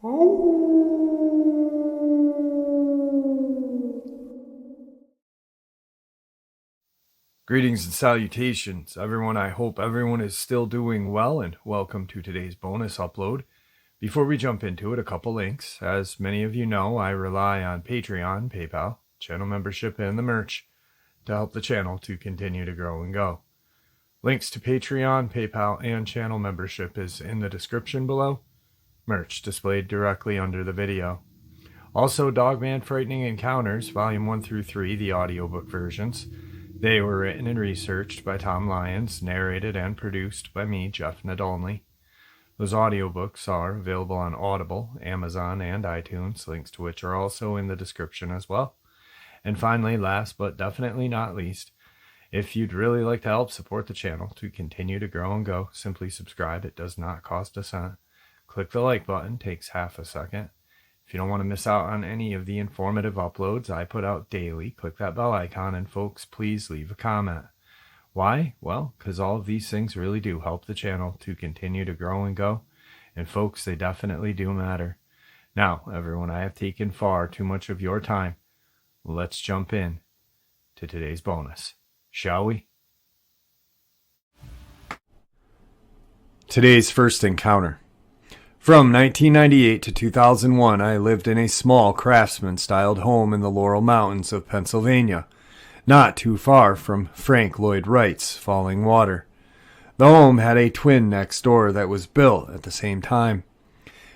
Greetings and salutations, everyone. I hope everyone is still doing well, and welcome to today's bonus upload. Before we jump into it, a couple links. As many of you know, I rely on Patreon, PayPal, channel membership, and the merch to help the channel to continue to grow and go. Links to Patreon, PayPal, and channel membership is in the description below. Merch displayed directly under the video. Also, Dogman Frightening Encounters, Volume 1 through 3, the audiobook versions. They were written and researched by Tom Lyons, narrated and produced by me, Jeff Nadolny. Those audiobooks are available on Audible, Amazon, and iTunes, links to which are also in the description as well. And finally, last but definitely not least, if you'd really like to help support the channel to continue to grow and go, simply subscribe. It does not cost a cent. Click the like button, takes half a second. If you don't want to miss out on any of the informative uploads I put out daily, click that bell icon, and folks, please leave a comment. Why? Well, because all of these things really do help the channel to continue to grow and go, and folks, they definitely do matter. Now, everyone, I have taken far too much of your time. Let's jump in to today's bonus, shall we? Today's first encounter. From 1998 to 2001, I lived in a small craftsman-styled home in the Laurel Mountains of Pennsylvania, not too far from Frank Lloyd Wright's Falling Water. The home had a twin next door that was built at the same time.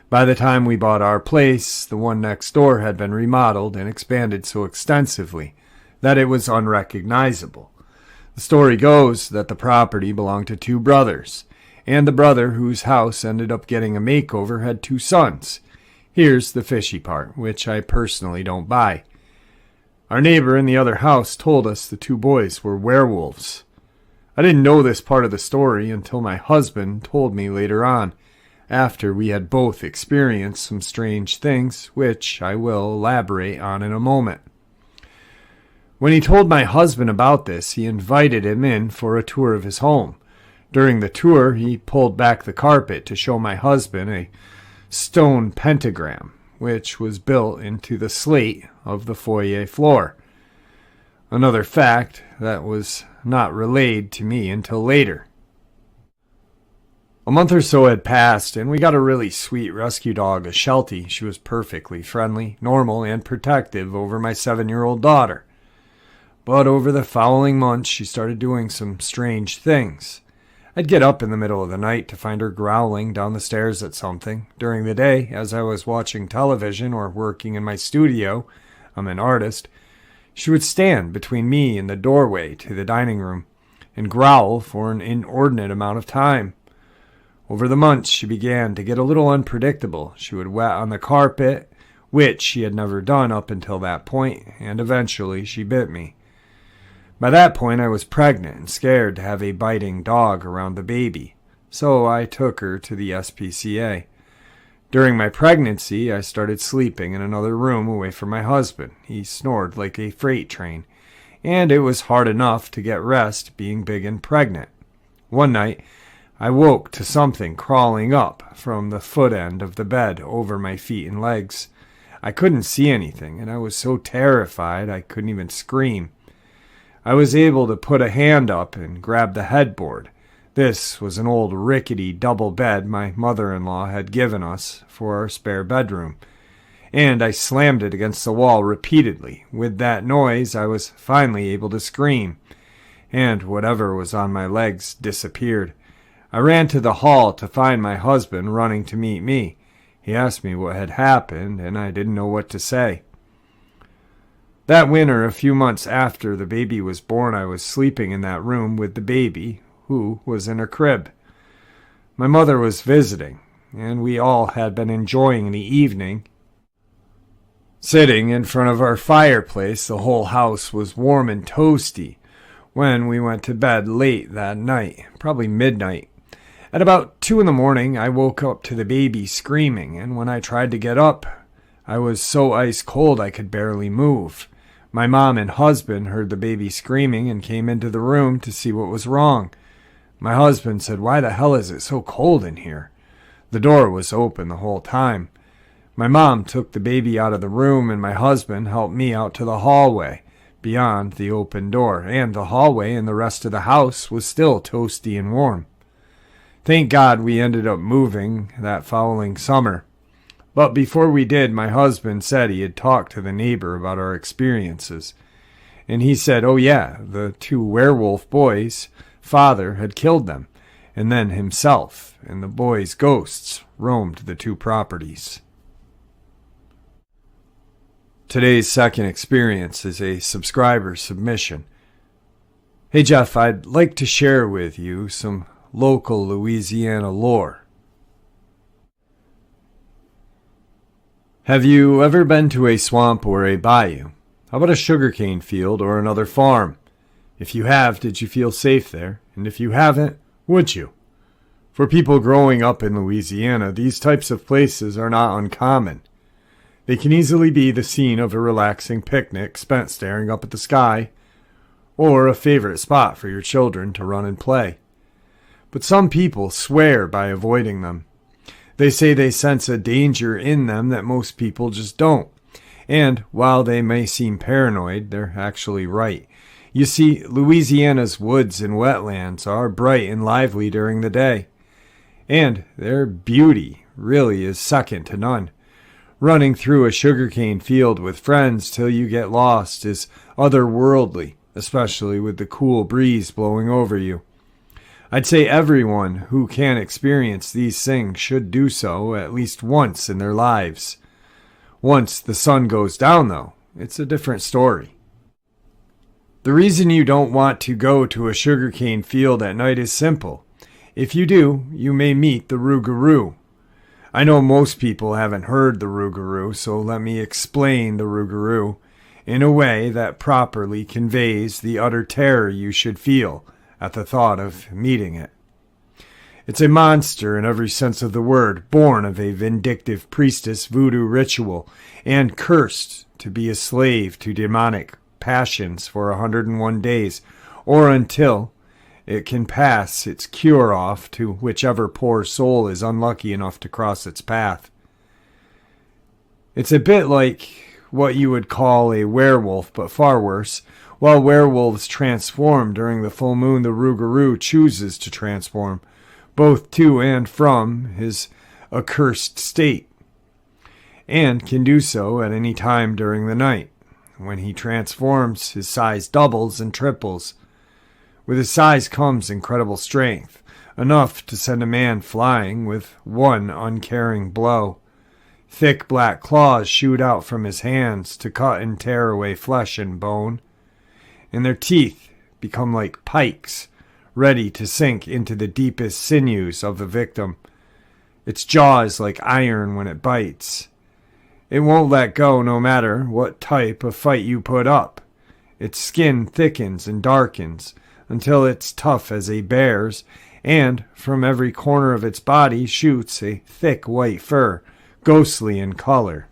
By the time we bought our place, the one next door had been remodeled and expanded so extensively that it was unrecognizable. The story goes that the property belonged to two brothers, and the brother whose house ended up getting a makeover had two sons. Here's the fishy part, which I personally don't buy. Our neighbor in the other house told us the two boys were werewolves. I didn't know this part of the story until my husband told me later on, after we had both experienced some strange things, which I will elaborate on in a moment. When he told my husband about this, he invited him in for a tour of his home. During the tour, he pulled back the carpet to show my husband a stone pentagram, which was built into the slate of the foyer floor. Another fact that was not relayed to me until later. A month or so had passed, and we got a really sweet rescue dog, a Sheltie. She was perfectly friendly, normal, and protective over my 7-year-old daughter. But over the following months, she started doing some strange things. I'd get up in the middle of the night to find her growling down the stairs at something. During the day, as I was watching television or working in my studio, I'm an artist, she would stand between me and the doorway to the dining room and growl for an inordinate amount of time. Over the months, she began to get a little unpredictable. She would wet on the carpet, which she had never done up until that point, and eventually she bit me. By that point, I was pregnant and scared to have a biting dog around the baby, so I took her to the SPCA. During my pregnancy, I started sleeping in another room away from my husband. He snored like a freight train, and it was hard enough to get rest being big and pregnant. One night, I woke to something crawling up from the foot end of the bed over my feet and legs. I couldn't see anything, and I was so terrified I couldn't even scream. I was able to put a hand up and grab the headboard. This was an old rickety double bed my mother-in-law had given us for our spare bedroom, and I slammed it against the wall repeatedly. With that noise, I was finally able to scream, and whatever was on my legs disappeared. I ran to the hall to find my husband running to meet me. He asked me what had happened, and I didn't know what to say. That winter, a few months after the baby was born, I was sleeping in that room with the baby, who was in a crib. My mother was visiting, and we all had been enjoying the evening. Sitting in front of our fireplace, the whole house was warm and toasty when we went to bed late that night, probably midnight. At about 2 a.m, I woke up to the baby screaming, and when I tried to get up, I was so ice cold I could barely move. My mom and husband heard the baby screaming and came into the room to see what was wrong. My husband said, "Why the hell is it so cold in here?" The door was open the whole time. My mom took the baby out of the room, and my husband helped me out to the hallway beyond the open door, and the hallway and the rest of the house was still toasty and warm. Thank God we ended up moving that following summer. But before we did, my husband said he had talked to the neighbor about our experiences. And he said, oh yeah, the two werewolf boys' father had killed them, and then himself and the boys' ghosts roamed the two properties. Today's second experience is a subscriber submission. Hey Jeff, I'd like to share with you some local Louisiana lore. Have you ever been to a swamp or a bayou? How about a sugarcane field or another farm? If you have, did you feel safe there? And if you haven't, would you? For people growing up in Louisiana, these types of places are not uncommon. They can easily be the scene of a relaxing picnic spent staring up at the sky, or a favorite spot for your children to run and play. But some people swear by avoiding them. They say they sense a danger in them that most people just don't. And while they may seem paranoid, they're actually right. You see, Louisiana's woods and wetlands are bright and lively during the day. And their beauty really is second to none. Running through a sugarcane field with friends till you get lost is otherworldly, especially with the cool breeze blowing over you. I'd say everyone who can experience these things should do so at least once in their lives. Once the sun goes down, though, it's a different story. The reason you don't want to go to a sugarcane field at night is simple. If you do, you may meet the Rougarou. I know most people haven't heard the Rougarou, so let me explain the Rougarou in a way that properly conveys the utter terror you should feel at the thought of meeting it. It's a monster in every sense of the word, born of a vindictive priestess voodoo ritual, and cursed to be a slave to demonic passions for 101 days, or until it can pass its cure off to whichever poor soul is unlucky enough to cross its path. It's a bit like what you would call a werewolf, but far worse. While werewolves transform during the full moon, the Rougarou chooses to transform, both to and from his accursed state, and can do so at any time during the night. When he transforms, his size doubles and triples. With his size comes incredible strength, enough to send a man flying with one uncaring blow. Thick black claws shoot out from his hands to cut and tear away flesh and bone, and their teeth become like pikes, ready to sink into the deepest sinews of the victim. Its jaw is like iron when it bites. It won't let go no matter what type of fight you put up. Its skin thickens and darkens until it's tough as a bear's, and from every corner of its body shoots a thick white fur, ghostly in color.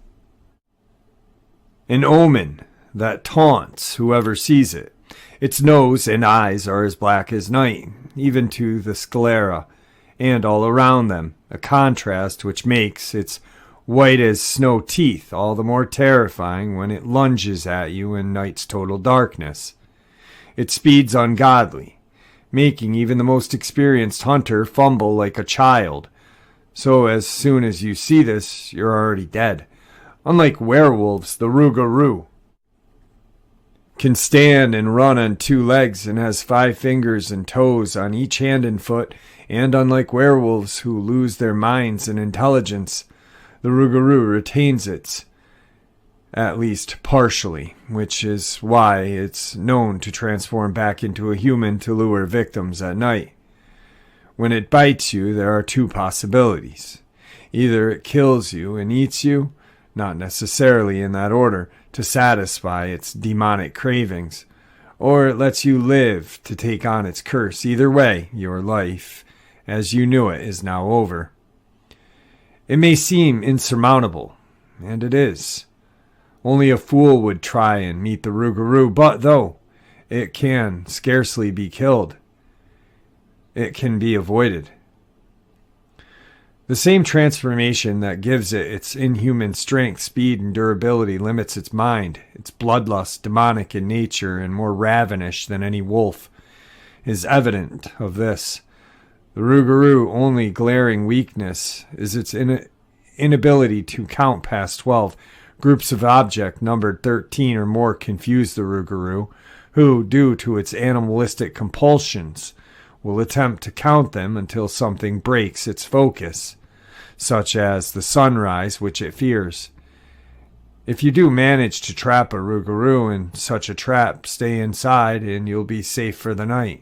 An omen that taunts whoever sees it. Its nose and eyes are as black as night, even to the sclera, and all around them, a contrast which makes its white as snow teeth all the more terrifying when it lunges at you in night's total darkness. Its speed's ungodly, making even the most experienced hunter fumble like a child. So as soon as you see this, you're already dead. Unlike werewolves, the Rougarou can stand and run on 2 legs and has 5 fingers and toes on each hand and foot, and unlike werewolves who lose their minds and intelligence, the Rougarou retains its, at least partially, which is why it's known to transform back into a human to lure victims at night. When it bites you, there are 2 possibilities. Either it kills you and eats you, not necessarily in that order, to satisfy its demonic cravings, or it lets you live to take on its curse. Either way, your life, as you knew it, is now over. It may seem insurmountable, and it is. Only a fool would try and meet the Rougarou, but though it can scarcely be killed, it can be avoided. The same transformation that gives it its inhuman strength, speed, and durability limits its mind. Its bloodlust, demonic in nature and more ravenous than any wolf, is evident of this. The Rougarou only glaring weakness is its inability to count past 12. Groups of objects numbered 13 or more confuse the Rougarou, who, due to its animalistic compulsions, will attempt to count them until something breaks its focus, such as the sunrise, which it fears. If you do manage to trap a Rougarou in such a trap, stay inside and you'll be safe for the night.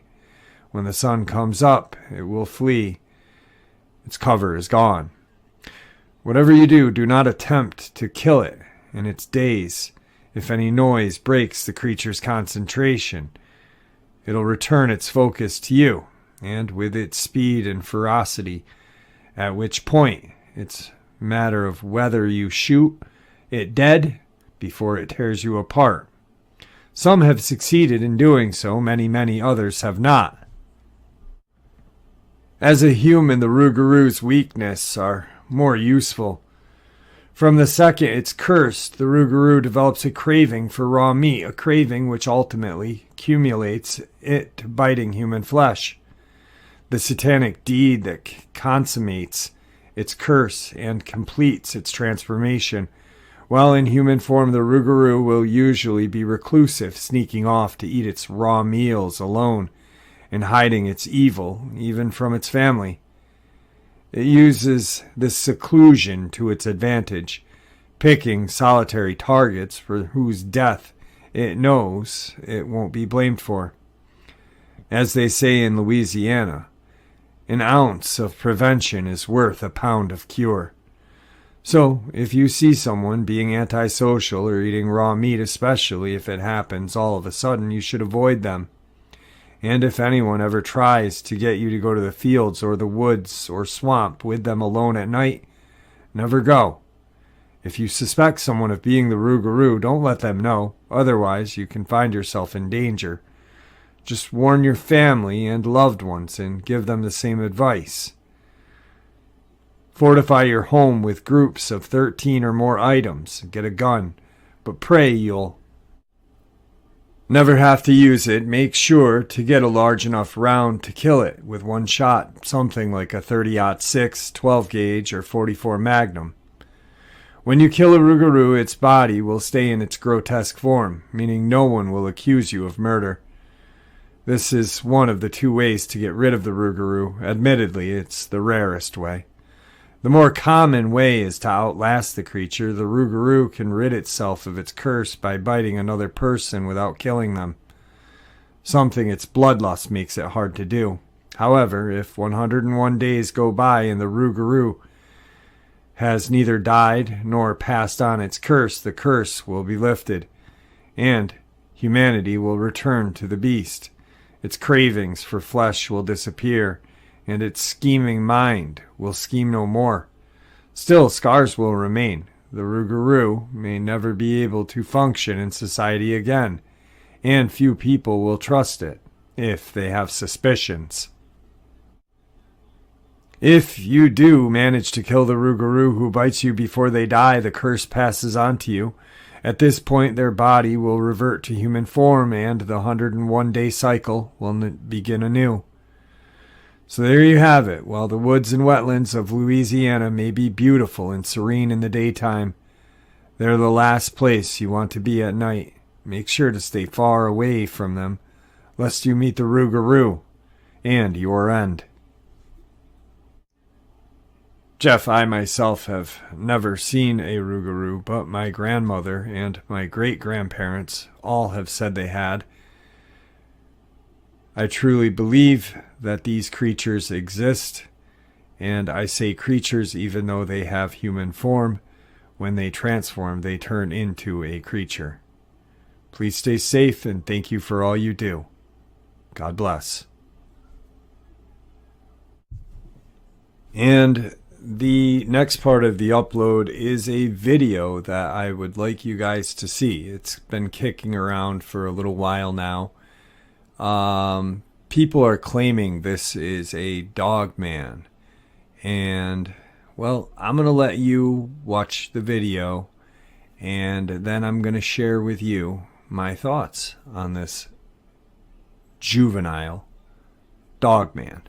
When the sun comes up, it will flee. Its cover is gone. Whatever you do, do not attempt to kill it in its daze. If any noise breaks the creature's concentration, it'll return its focus to you, and with its speed and ferocity, at which point it's a matter of whether you shoot it dead before it tears you apart. Some have succeeded in doing so, many others have not. As a human, the Rougarou's weaknesses are more useful. From the second it's cursed, the Rougarou develops a craving for raw meat, a craving which ultimately accumulates it to biting human flesh. The satanic deed that consummates its curse and completes its transformation. While in human form, the Rougarou will usually be reclusive, sneaking off to eat its raw meals alone and hiding its evil even from its family. It uses this seclusion to its advantage, picking solitary targets for whose death it knows it won't be blamed for. As they say in Louisiana, an ounce of prevention is worth a pound of cure. So, if you see someone being antisocial or eating raw meat, especially if it happens all of a sudden, you should avoid them. And if anyone ever tries to get you to go to the fields or the woods or swamp with them alone at night, never go. If you suspect someone of being the Rougarou, don't let them know. Otherwise, you can find yourself in danger. Just warn your family and loved ones and give them the same advice. Fortify your home with groups of 13 or more items. Get a gun, but pray you'll never have to use it. Make sure to get a large enough round to kill it with one shot, something like a 30-06, 12 gauge, or 44 Magnum. When you kill a Rougarou, its body will stay in its grotesque form, meaning no one will accuse you of murder. This is one of the two ways to get rid of the Rougarou. Admittedly, it's the rarest way. The more common way is to outlast the creature. The Rougarou can rid itself of its curse by biting another person without killing them, something its bloodlust makes it hard to do. However, if 101 days go by and the Rougarou has neither died nor passed on its curse, the curse will be lifted, and humanity will return to the beast. Its cravings for flesh will disappear, and its scheming mind will scheme no more. Still, scars will remain. The Rougarou may never be able to function in society again, and few people will trust it, if they have suspicions. If you do manage to kill the Rougarou who bites you before they die, the curse passes on to you. At this point, their body will revert to human form, and the 101-day cycle will begin anew. So there you have it. While the woods and wetlands of Louisiana may be beautiful and serene in the daytime, they're the last place you want to be at night. Make sure to stay far away from them, lest you meet the Rougarou and your end. Jeff, I myself have never seen a Rougarou, but my grandmother and my great-grandparents all have said they had. I truly believe that these creatures exist, and I say creatures even though they have human form. When they transform, they turn into a creature. Please stay safe, and thank you for all you do. God bless. And the next part of the upload is a video that I would like you guys to see. It's been kicking around for a little while now. People are claiming this is a Dogman, and Well, I'm going to let you watch the video, and then I'm going to share with you my thoughts on this juvenile Dogman.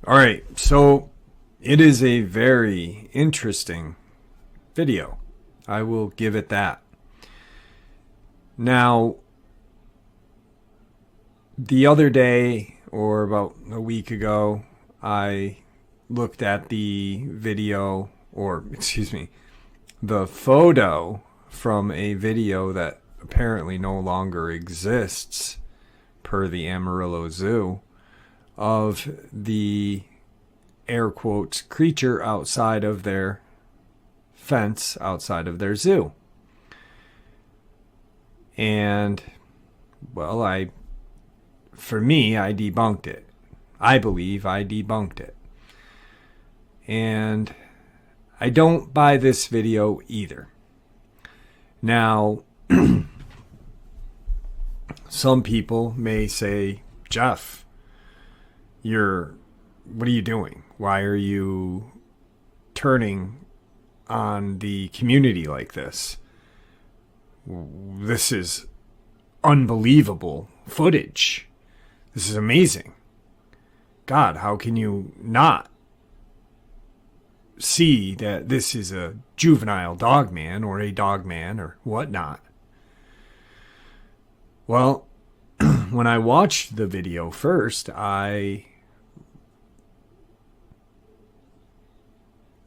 All right, so it is a very interesting video. I will give it that. Now, the other day, or about a week ago, I looked at the video, or excuse me, the photo from a video that apparently no longer exists per the Amarillo Zoo, of the air quotes creature outside of their fence, outside of their zoo. And well, for me, I debunked it. I believe I debunked it. And I don't buy this video either. Now, some people may say, Jeff, what are you doing? Why are you turning on the community like this? This is unbelievable footage. This is amazing. God, how can you not see that this is a juvenile Dogman or a Dogman or whatnot? Well, when I watched the video first, I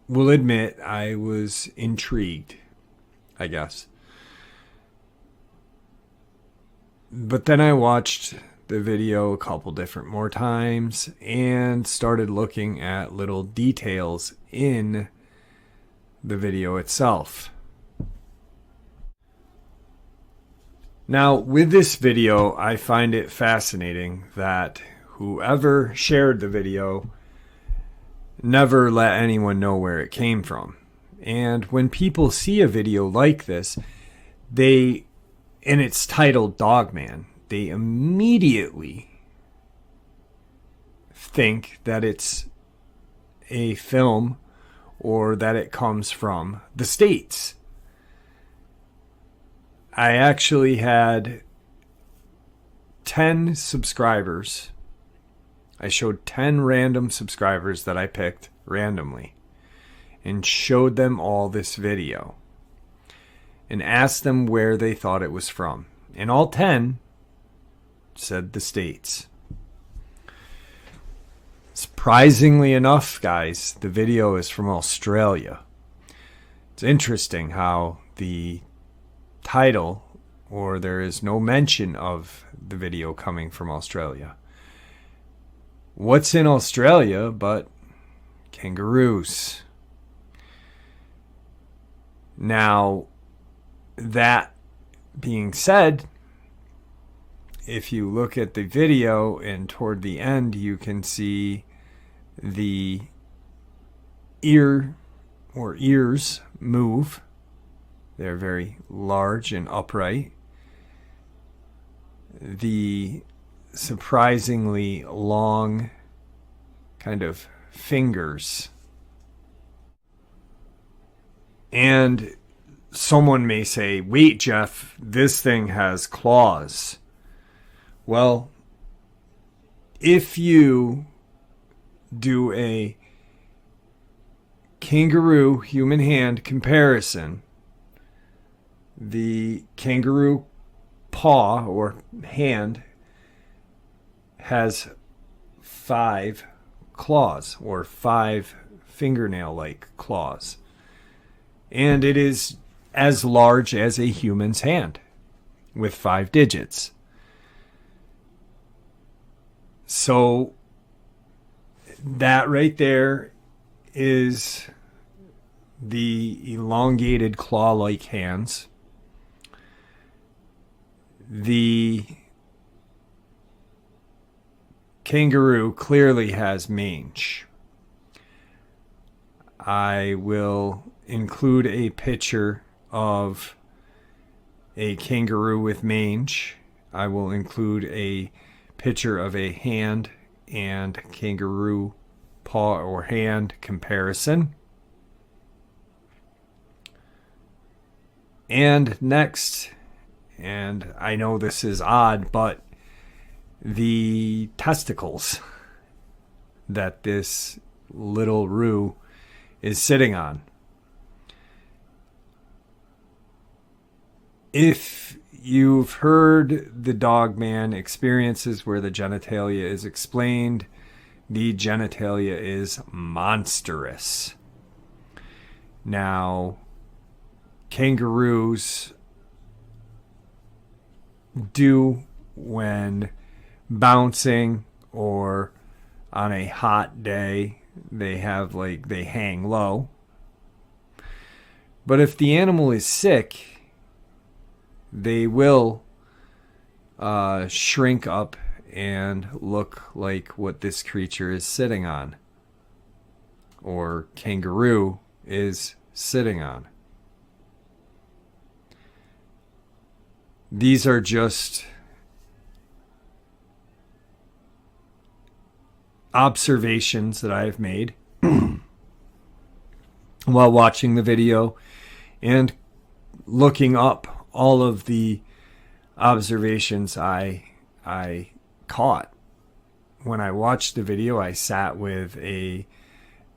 will admit I was intrigued, I guess. But then I watched the video a couple different more times and started looking at little details in the video itself. Now, with this video, I find it fascinating that whoever shared the video never let anyone know where it came from. And when people see a video like this, and it's titled Dogman, they immediately think that it's a film or that it comes from the States. I actually had 10 subscribers. I showed 10 random subscribers that I picked randomly and showed them all this video and asked them where they thought it was from. And all 10 said the States. It's Surprisingly enough, guys, the video is from Australia. It's interesting how the title, or there is no mention of the video coming from Australia. What's in Australia but kangaroos? Now, that being said, if you look at the video and toward the end, you can see the ear or ears move. They're very large and upright. The surprisingly long kind of fingers. And someone may say, wait, Jeff, this thing has claws. Well, if you do a kangaroo human hand comparison, the kangaroo paw or hand has 5 claws, or 5 fingernail-like claws. And it is as large as a human's hand with 5 digits. So that right there is the elongated claw-like hands. The kangaroo clearly has mange. I will include a picture of a kangaroo with mange. I will include a picture of a hand and kangaroo paw or hand comparison. And next, and I know this is odd, but the testicles that this little roo is sitting on. If you've heard the Dogman experiences where the genitalia is explained, the genitalia is monstrous. Now, kangaroos do, when bouncing or on a hot day, they hang low. But if the animal is sick, they will shrink up and look like what this creature is sitting on, or kangaroo is sitting on. These are just observations that I've made while watching the video and looking up all of the observations I caught. When I watched the video, I sat with a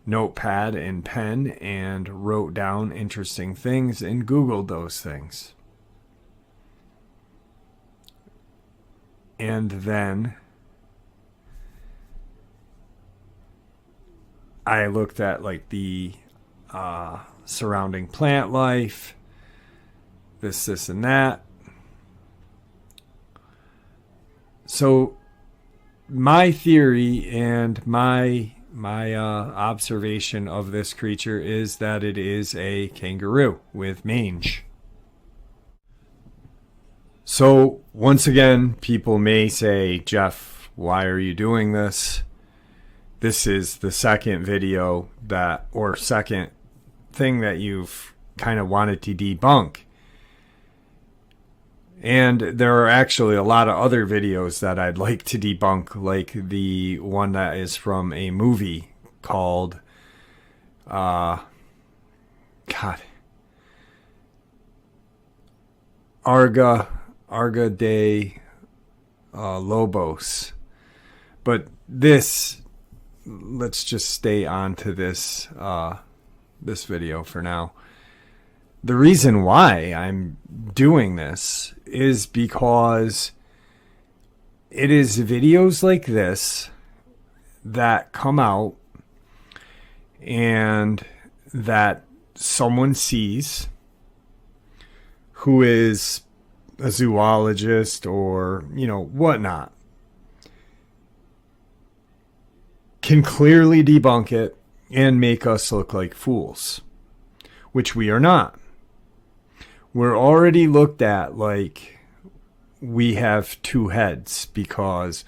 notepad and pen and wrote down interesting things and Googled those things. And then I looked at the surrounding plant life, this and that. So my theory and my observation of this creature is that it is a kangaroo with mange. So once again, people may say, Jeff, why are you doing this? This is the second video second thing that you've kind of wanted to debunk. And there are actually a lot of other videos that I'd like to debunk, like the one that is from a movie called, Arga de Lobos. But let's just stay on to this video for now. The reason why I'm doing this is because it is videos like this that come out and that someone sees who is a zoologist or, whatnot, can clearly debunk it and make us look like fools, which we are not. We're already looked at like we have two heads because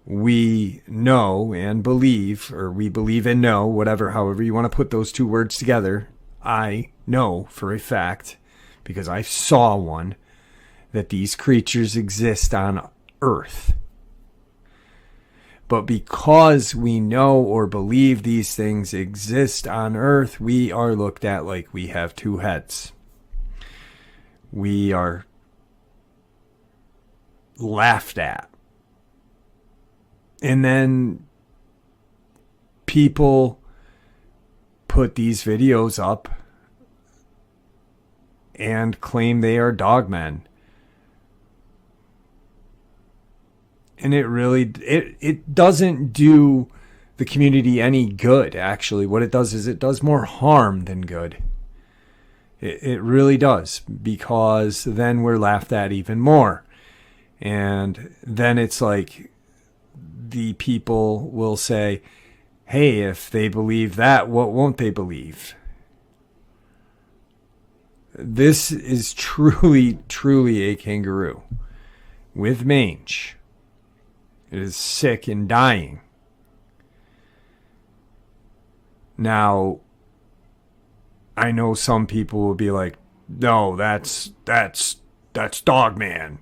we know and believe, or we believe and know, however you want to put those two words together. I know for a fact, because I saw one, that these creatures exist on Earth. But because we know or believe these things exist on Earth, we are looked at like we have two heads. We are laughed at. And then people put these videos up and claim they are dogmen. And it doesn't do the community any good, actually. What it does is it does more harm than good. It really does, because then we're laughed at even more. And then it's like the people will say, hey, if they believe that, what won't they believe? This is truly, truly a kangaroo with mange. It is sick and dying. Now, I know some people will be like, no, that's Dogman.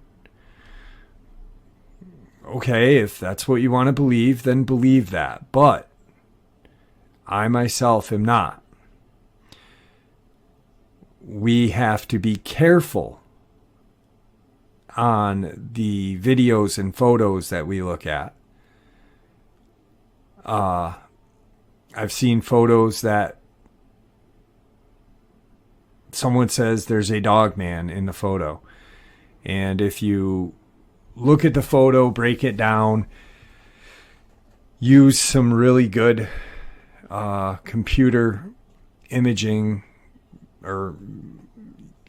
Okay, if that's what you want to believe, then believe that. But I myself am not. We have to be careful on the videos and photos that we look at. I've seen photos that someone says there's a dogman in the photo. And if you look at the photo, break it down, use some really good computer imaging or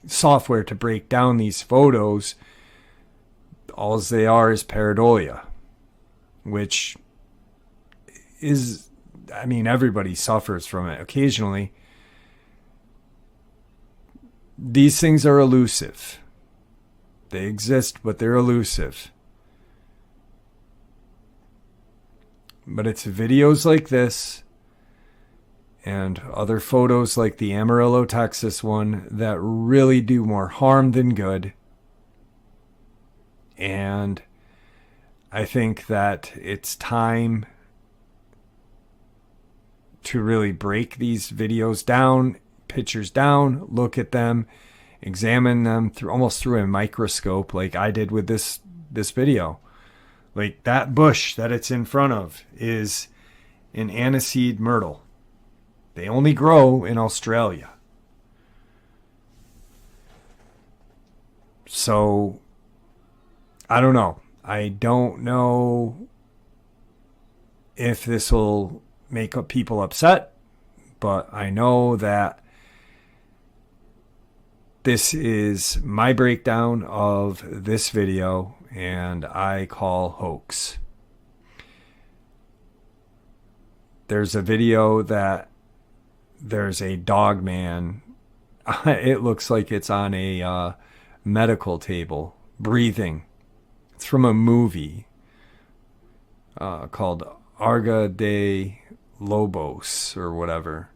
software to break down these photos, all they are is pareidolia, which is, everybody suffers from it occasionally. These things are elusive. They exist, but they're elusive. But it's videos like this and other photos like the Amarillo, Texas one that really do more harm than good. And I think that it's time to really break these videos down, pictures down, look at them, examine them almost through a microscope, like I did with this video. Like that bush that it's in front of is an aniseed myrtle. They only grow in Australia. So I don't know. I don't know if this will make people upset, but I know that this is my breakdown of this video, and I call hoax. There's a video that there's a dogman. It looks like it's on a medical table, breathing. It's from a movie called Arga de Lobos or whatever.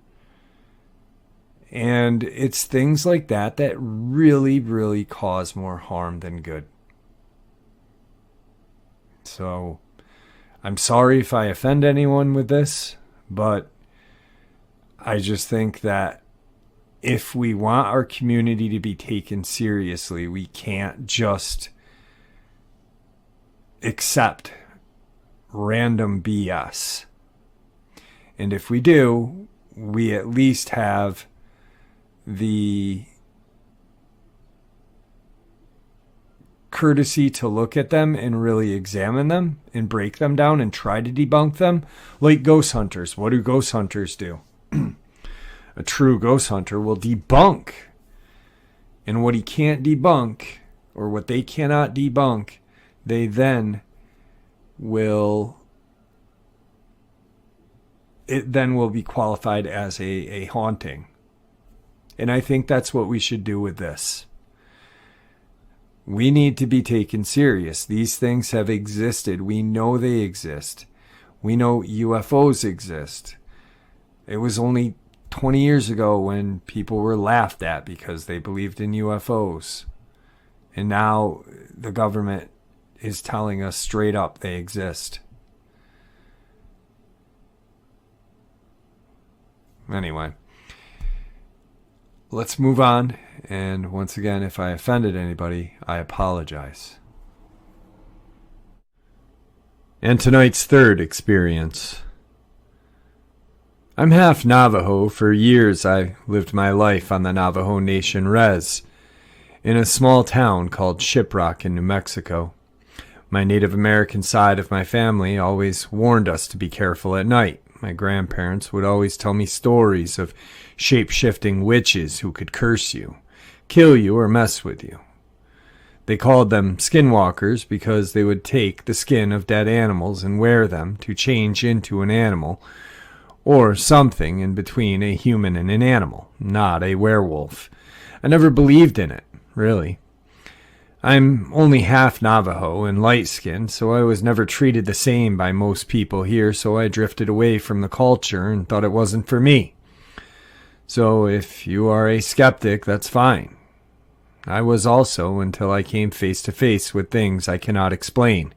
And it's things like that that really, really cause more harm than good. So I'm sorry if I offend anyone with this, but I just think that if we want our community to be taken seriously, we can't just accept random BS. And if we do, we at least have the courtesy to look at them and really examine them and break them down and try to debunk them. Like ghost hunters. What do ghost hunters do? A true ghost hunter will debunk. And what he can't debunk, or what they cannot debunk, they then will... it then will be qualified as a haunting. And I think that's what we should do with this. We need to be taken serious. These things have existed. We know they exist. We know UFOs exist. It was only 20 years ago when people were laughed at because they believed in UFOs. And now the government is telling us straight up they exist. Anyway, let's move on. And once again, if I offended anybody, I apologize. And tonight's third experience. I'm half Navajo. For years, I lived my life on the Navajo Nation res in a small town called Shiprock in New Mexico. My Native American side of my family always warned us to be careful at night. My grandparents would always tell me stories of shape-shifting witches who could curse you, kill you, or mess with you. They called them skinwalkers because they would take the skin of dead animals and wear them to change into an animal or something in between a human and an animal, not a werewolf. I never believed in it, really. I'm only half Navajo and light-skinned, so I was never treated the same by most people here, so I drifted away from the culture and thought it wasn't for me. So if you are a skeptic, that's fine. I was also until I came face to face with things I cannot explain.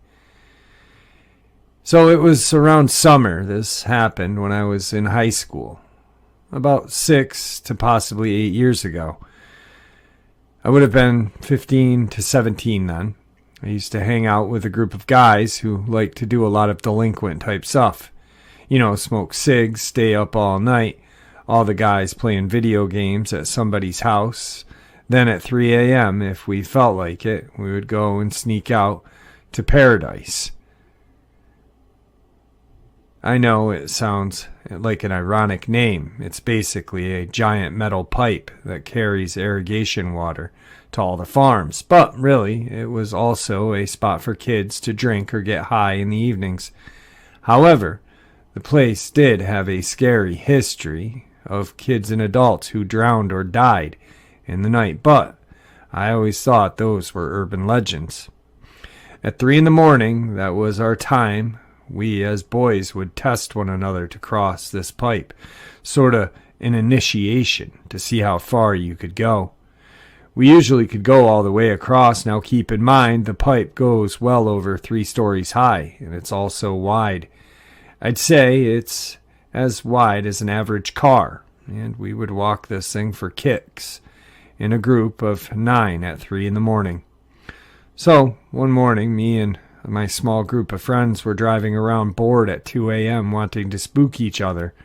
So it was around summer this happened when I was in high school, about 6 to possibly 8 years ago. I would have been 15 to 17 then. I used to hang out with a group of guys who liked to do a lot of delinquent type stuff. You know, smoke cigs, stay up all night, all the guys playing video games at somebody's house. Then at 3 a.m., if we felt like it, we would go and sneak out to Paradise. I know it sounds like an ironic name. It's basically a giant metal pipe that carries irrigation water to all the farms. But really, it was also a spot for kids to drink or get high in the evenings. However, the place did have a scary history of kids and adults who drowned or died in the night. But I always thought those were urban legends. At 3 in the morning, that was our time. We as boys would test one another to cross this pipe, sort of an initiation to see how far you could go. We usually could go all the way across. Now keep in mind the pipe goes well over 3 stories high, and it's also wide. I'd say it's as wide as an average car, and we would walk this thing for kicks in a group of 9 at 3 in the morning. So one morning, me and my small group of friends were driving around bored at 2 a.m. wanting to spook each other.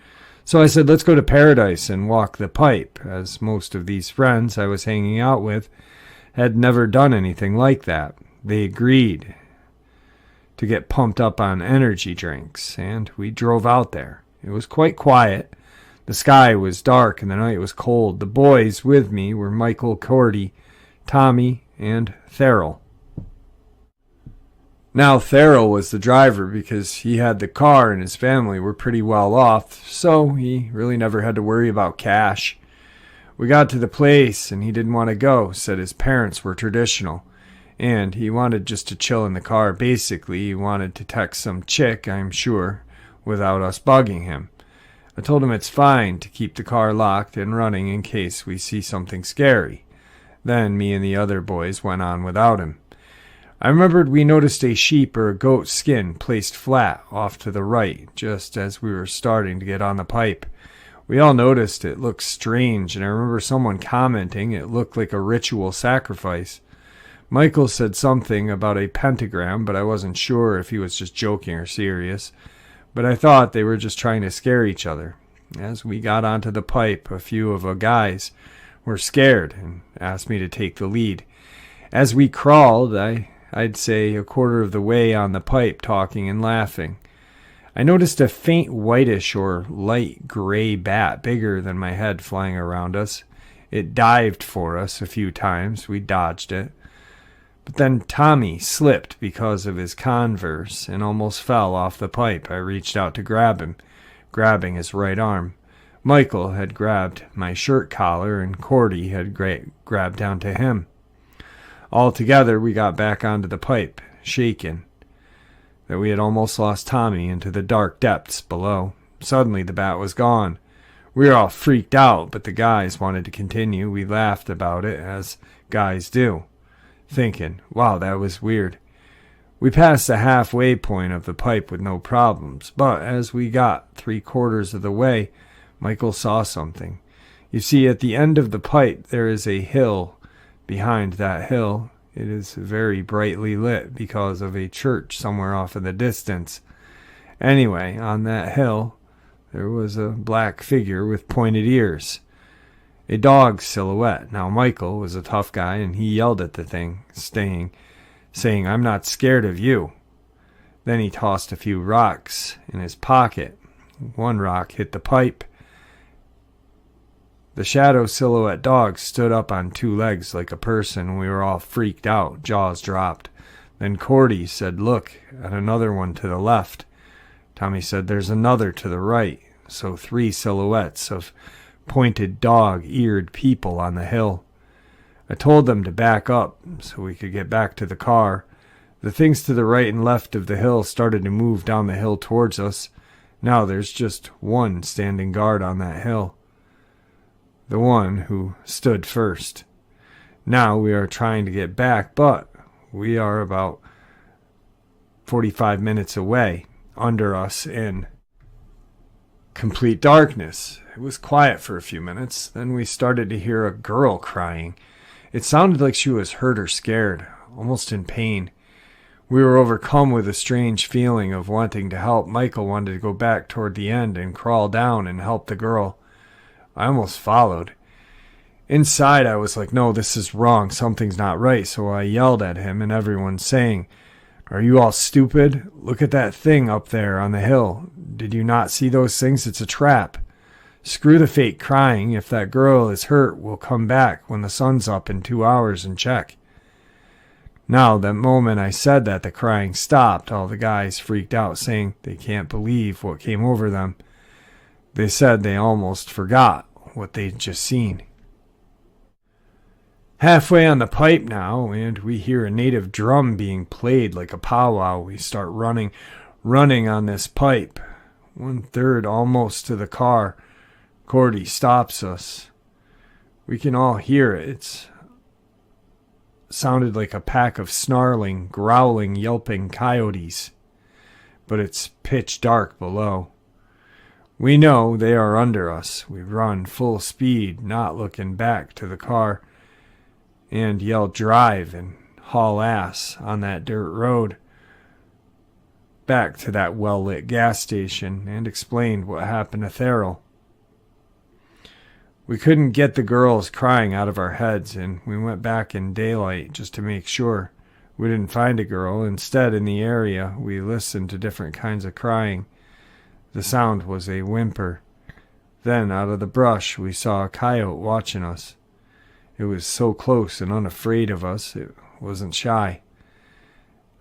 So I said, let's go to Paradise and walk the pipe, as most of these friends I was hanging out with had never done anything like that. They agreed to get pumped up on energy drinks, and we drove out there. It was quite quiet. The sky was dark and the night was cold. The boys with me were Michael, Cordy, Tommy, and Theral. Now, Theral was the driver because he had the car and his family were pretty well off, so he really never had to worry about cash. We got to the place and he didn't want to go, said his parents were traditional, and he wanted just to chill in the car. Basically, he wanted to text some chick, I'm sure, without us bugging him. I told him it's fine to keep the car locked and running in case we see something scary. Then me and the other boys went on without him. I remembered we noticed a sheep or a goat skin placed flat off to the right, just as we were starting to get on the pipe. We all noticed it looked strange, and I remember someone commenting it looked like a ritual sacrifice. Michael said something about a pentagram, but I wasn't sure if he was just joking or serious. But I thought they were just trying to scare each other. As we got onto the pipe, a few of the guys were scared and asked me to take the lead. As we crawled, I I'd say a quarter of the way on the pipe, talking and laughing. I noticed a faint whitish or light gray bat bigger than my head flying around us. It dived for us a few times. We dodged it. But then Tommy slipped because of his Converse and almost fell off the pipe. I reached out to grab him, grabbing his right arm. Michael had grabbed my shirt collar, and Cordy had grabbed onto him. All together, we got back onto the pipe, shaken, that we had almost lost Tommy into the dark depths below. Suddenly, the bat was gone. We were all freaked out, but the guys wanted to continue. We laughed about it, as guys do, thinking, wow, that was weird. We passed the halfway point of the pipe with no problems, but as we got 3/4 of the way, Michael saw something. You see, at the end of the pipe, there is a hill. Behind that hill, it is very brightly lit because of a church somewhere off in the distance. Anyway, on that hill, there was a black figure with pointed ears. A dog silhouette. Now, Michael was a tough guy, and he yelled at the thing, saying, "I'm not scared of you." Then he tossed a few rocks in his pocket. One rock hit the pipe. The shadow silhouette dog stood up on 2 legs like a person. We were all freaked out, jaws dropped. Then Cordy said, "Look at another one to the left." Tommy said, "There's another to the right." So 3 silhouettes of pointed dog-eared people on the hill. I told them to back up so we could get back to the car. The things to the right and left of the hill started to move down the hill towards us. Now there's just one standing guard on that hill. The one who stood first. Now we are trying to get back, but we are about 45 minutes away, under us in complete darkness. It was quiet for a few minutes. Then we started to hear a girl crying. It sounded like she was hurt or scared, almost in pain. We were overcome with a strange feeling of wanting to help. Michael wanted to go back toward the end and crawl down and help the girl. I almost followed. Inside, I was like, no, this is wrong. Something's not right. So I yelled at him, and everyone's saying, "Are you all stupid? Look at that thing up there on the hill. Did you not see those things? It's a trap. Screw the fake crying. If that girl is hurt, we'll come back when the sun's up in 2 hours and check." Now, the moment I said that, the crying stopped. All the guys freaked out, saying they can't believe what came over them. They said they almost forgot what they'd just seen. Halfway on the pipe now, and we hear a native drum being played like a powwow. We start running on this pipe. 1/3 almost to the car. Cordy stops us. We can all hear it. It sounded like a pack of snarling, growling, yelping coyotes. But it's pitch dark below. We know they are under us. We run full speed, not looking back to the car, and yell drive and haul ass on that dirt road back to that well-lit gas station, and explained what happened to Therrell. We couldn't get the girls crying out of our heads, and we went back in daylight just to make sure. We didn't find a girl. Instead, in the area, we listened to different kinds of crying. The sound was a whimper. Then, out of the brush, we saw a coyote watching us. It was so close and unafraid of us, it wasn't shy.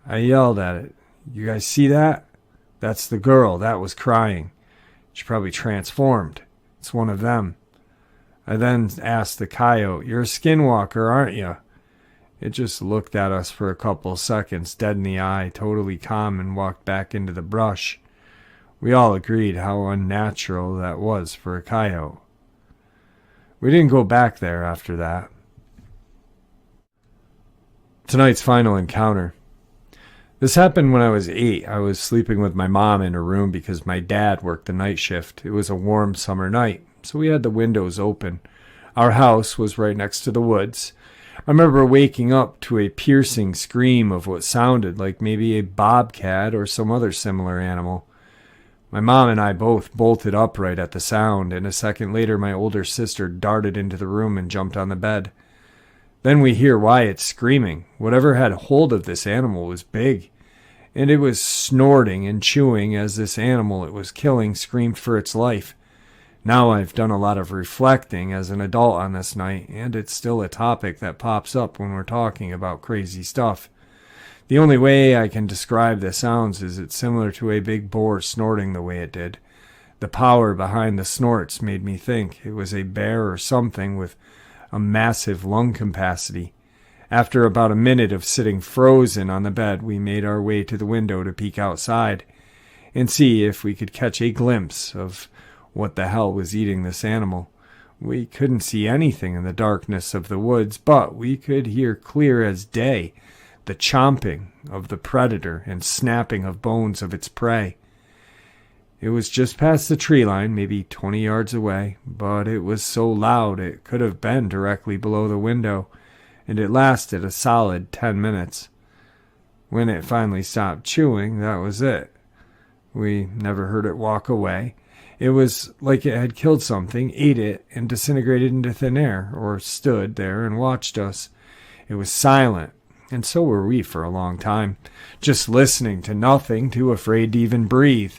I yelled at it, "You guys see that? That's the girl that was crying. She probably transformed. It's one of them." I then asked the coyote, "You're a skinwalker, aren't you?" It just looked at us for a couple seconds, dead in the eye, totally calm, and walked back into the brush. We all agreed how unnatural that was for a coyote. We didn't go back there after that. Tonight's final encounter. This happened when I was 8. I was sleeping with my mom in her room because my dad worked the night shift. It was a warm summer night, so we had the windows open. Our house was right next to the woods. I remember waking up to a piercing scream of what sounded like maybe a bobcat or some other similar animal. My mom and I both bolted upright at the sound, and a second later my older sister darted into the room and jumped on the bed. Then we hear Wyatt screaming. Whatever had hold of this animal was big, and it was snorting and chewing as this animal it was killing screamed for its life. Now I've done a lot of reflecting as an adult on this night, and it's still a topic that pops up when we're talking about crazy stuff. The only way I can describe the sounds is it's similar to a big boar snorting the way it did. The power behind the snorts made me think it was a bear or something with a massive lung capacity. After about a minute of sitting frozen on the bed, we made our way to the window to peek outside and see if we could catch a glimpse of what the hell was eating this animal. We couldn't see anything in the darkness of the woods, but we could hear clear as day the chomping of the predator and snapping of bones of its prey. It was just past the tree line, maybe 20 yards away, but it was so loud it could have been directly below the window, and it lasted a solid 10 minutes. When it finally stopped chewing, that was it. We never heard it walk away. It was like it had killed something, ate it, and disintegrated into thin air, or stood there and watched us. It was silent, and so were we for a long time, just listening to nothing, too afraid to even breathe.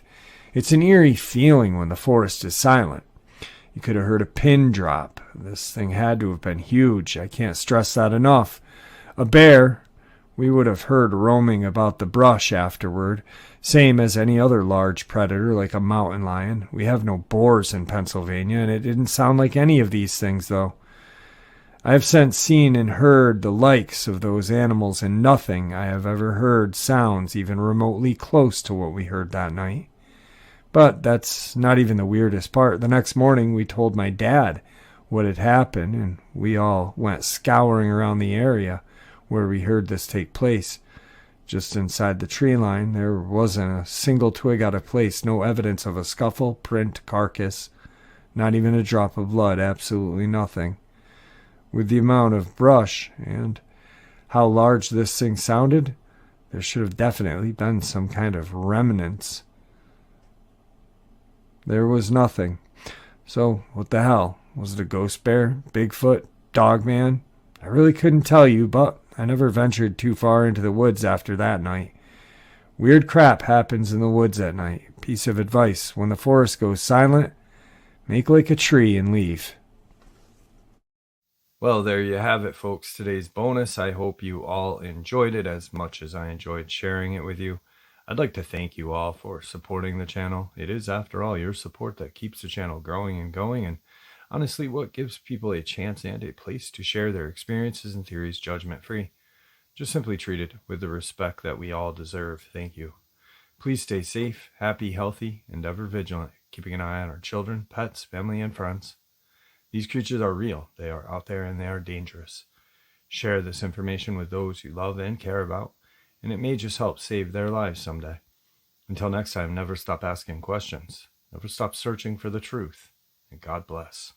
It's an eerie feeling when the forest is silent. You could have heard a pin drop. This thing had to have been huge. I can't stress that enough. A bear we would have heard roaming about the brush afterward, same as any other large predator like a mountain lion. We have no boars in Pennsylvania, and it didn't sound like any of these things, though. I have since seen and heard the likes of those animals, and nothing I have ever heard sounds even remotely close to what we heard that night. But that's not even the weirdest part. The next morning we told my dad what had happened, and we all went scouring around the area where we heard this take place. Just inside the tree line, there wasn't a single twig out of place, no evidence of a scuffle, print, carcass, not even a drop of blood, absolutely nothing. With the amount of brush and how large this thing sounded, there should have definitely been some kind of remnants. There was nothing. So, what the hell? Was it a ghost bear? Bigfoot? Dogman? I really couldn't tell you, but I never ventured too far into the woods after that night. Weird crap happens in the woods at night. Piece of advice: when the forest goes silent, make like a tree and leave. Well, there you have it, folks. Today's bonus. I hope you all enjoyed it as much as I enjoyed sharing it with you. I'd like to thank you all for supporting the channel. It is, after all, your support that keeps the channel growing and going, and honestly, what gives people a chance and a place to share their experiences and theories judgment-free. Just simply treated with the respect that we all deserve. Thank you. Please stay safe, happy, healthy, and ever vigilant, keeping an eye on our children, pets, family, and friends. These creatures are real. They are out there and they are dangerous. Share this information with those you love and care about, and it may just help save their lives someday. Until next time, never stop asking questions. Never stop searching for the truth. And God bless.